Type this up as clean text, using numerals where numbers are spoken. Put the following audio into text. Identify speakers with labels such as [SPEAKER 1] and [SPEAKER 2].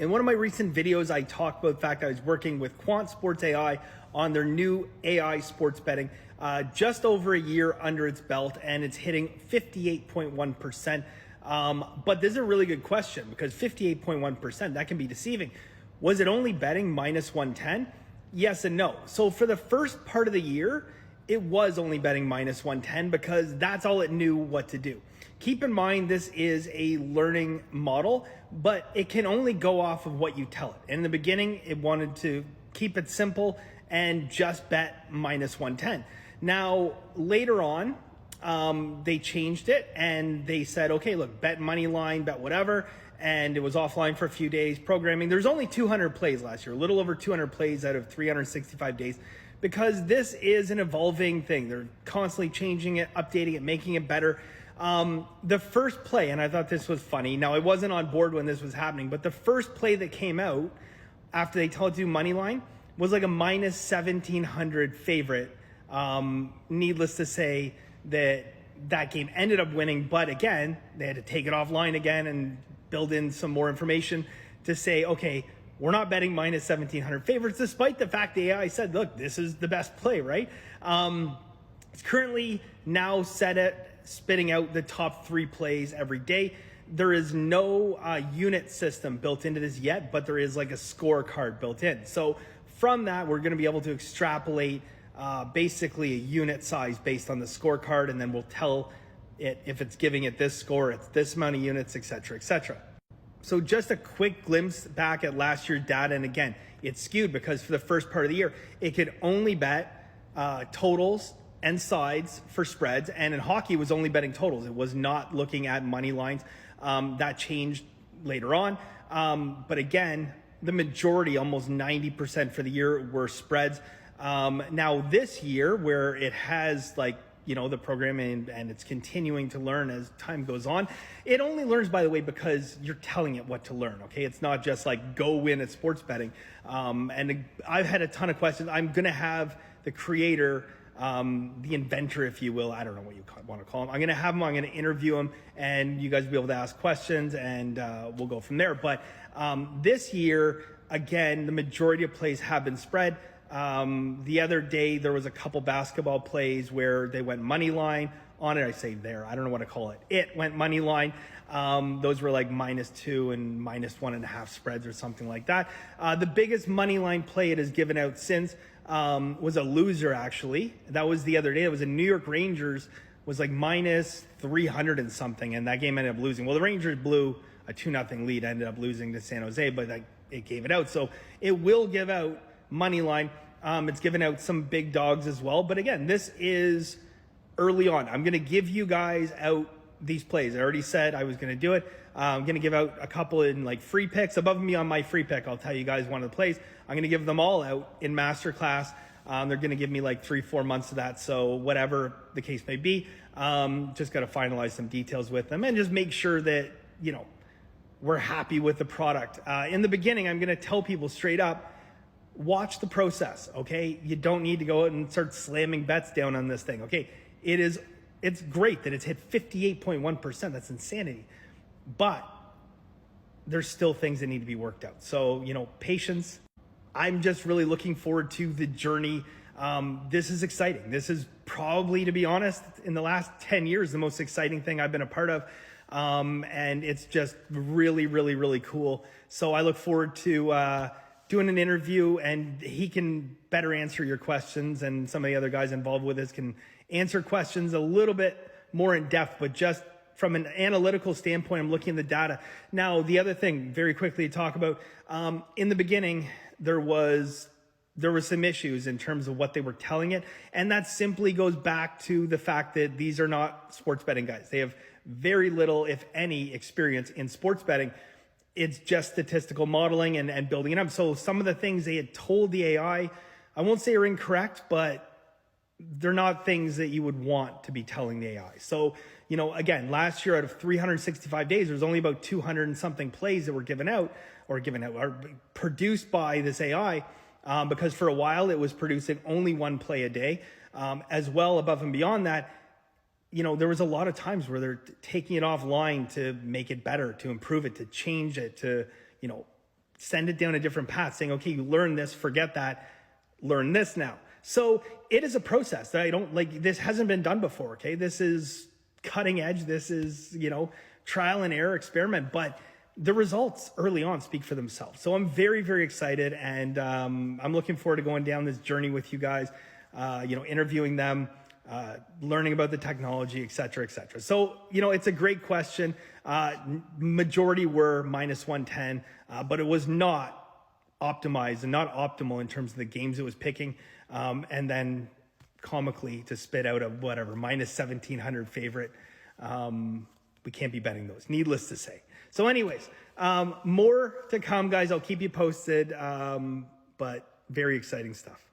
[SPEAKER 1] In one of my recent videos, I talked about the fact I was working with Quant Sports AI on their new AI sports betting, just over a year under its belt, and it's hitting 58.1%. But this is a really good question because 58.1%, that can be deceiving. Was it only betting minus 110? Yes and no. So for the first part of the year, it was only betting minus 110 because that's all it knew what to do. Keep in mind, this is a learning model, but it can only go off of what you tell it. And in the beginning, it wanted to keep it simple and just bet minus 110. Now, later on, they changed it and they said, okay, look, bet money line, bet whatever. And it was offline for a few days programming. There's only 200 plays last year, a little over 200 plays out of 365 days, because this is an evolving thing. They're constantly changing it, updating it, making it better. The first play, and I thought this was funny. Now, I wasn't on board when this was happening, but the first play that came out after they told you money line was like a minus 1,700 favorite. Needless to say that game ended up winning, but again, they had to take it offline again and build in some more information to say, okay, we're not betting minus 1,700 favorites, despite the fact the AI said, look, this is the best play, right? It's currently now set at spitting out the top 3 plays every day. There is no unit system built into this yet, but there is like a scorecard built in. So from that, we're going to be able to extrapolate basically a unit size based on the scorecard, and then we'll tell it if it's giving it this score, it's this amount of units, etc., etc. So just a quick glimpse back at last year's data, and again, it's skewed because for the first part of the year, it could only bet totals and sides for spreads, and in hockey, it was only betting totals. It was not looking at money lines. That changed later on, but again, the majority, almost 90% for the year, were spreads. Now this year, where it has the programming and it's continuing to learn as time goes on, it only learns, by the way, because you're telling it what to learn, okay? It's not just like go win at sports betting. And I've had a ton of questions. I'm gonna have the creator, the inventor, if you will, I don't know what you want to call him. I'm gonna have him, I'm gonna interview him, and you guys will be able to ask questions, and we'll go from there. But this year, again, the majority of plays have been spread. The other day, there was a couple basketball plays where they went money line on it. I say there, I don't know what to call it. It went money line. Those were like -2 and -1.5 spreads or something like that. The biggest money line play it has given out since was a loser, actually. That was the other day. It was a New York Rangers, was like -300 and something, and that game ended up losing. Well, the Rangers blew a 2-0 lead, ended up losing to San Jose, but it gave it out. So it will give out money line. It's given out some big dogs as well. But again, this is early on. I'm going to give you guys out these plays. I already said I was going to do it. I'm going to give out a couple in like free picks. Above me on my free pick, I'll tell you guys one of the plays. I'm going to give them all out in masterclass. They're going to give me like 3-4 months of that. So whatever the case may be, just got to finalize some details with them and just make sure that, we're happy with the product. In the beginning, I'm going to tell people straight up, watch the process, okay? You don't need to go out and start slamming bets down on this thing, okay? It's great that it's hit 58.1%. That's insanity. But there's still things that need to be worked out. So, patience. I'm just really looking forward to the journey. This is exciting. This is probably, to be honest, in the last 10 years, the most exciting thing I've been a part of. And it's just really, really, really cool. So I look forward to doing an interview, and he can better answer your questions, and some of the other guys involved with this can answer questions a little bit more in depth, but just from an analytical standpoint, I'm looking at the data. Now, the other thing very quickly to talk about, in the beginning, there were some issues in terms of what they were telling it. And that simply goes back to the fact that these are not sports betting guys. They have very little, if any, experience in sports betting. It's just statistical modeling and building it up. So some of the things they had told the AI, I won't say are incorrect, but they're not things that you would want to be telling the AI. So, again, last year out of 365 days, there was only about 200 and something plays that were given out or produced by this AI, because for a while it was producing only 1 play a day. As well, above and beyond that, there was a lot of times where they're taking it offline to make it better, to improve it, to change it, to, send it down a different path, saying, okay, you learn this, forget that, learn this now. So it is a process that I don't like. This hasn't been done before. Okay. This is cutting edge. This is, trial and error experiment, but the results early on speak for themselves. So I'm very, very excited. And I'm looking forward to going down this journey with you guys, interviewing them, learning about the technology, et cetera, et cetera. So, it's a great question. Majority were minus 110, but it was not optimized and not optimal in terms of the games it was picking. And then comically to spit out a whatever, minus 1,700 favorite. We can't be betting those, needless to say. So anyways, more to come, guys. I'll keep you posted, but very exciting stuff.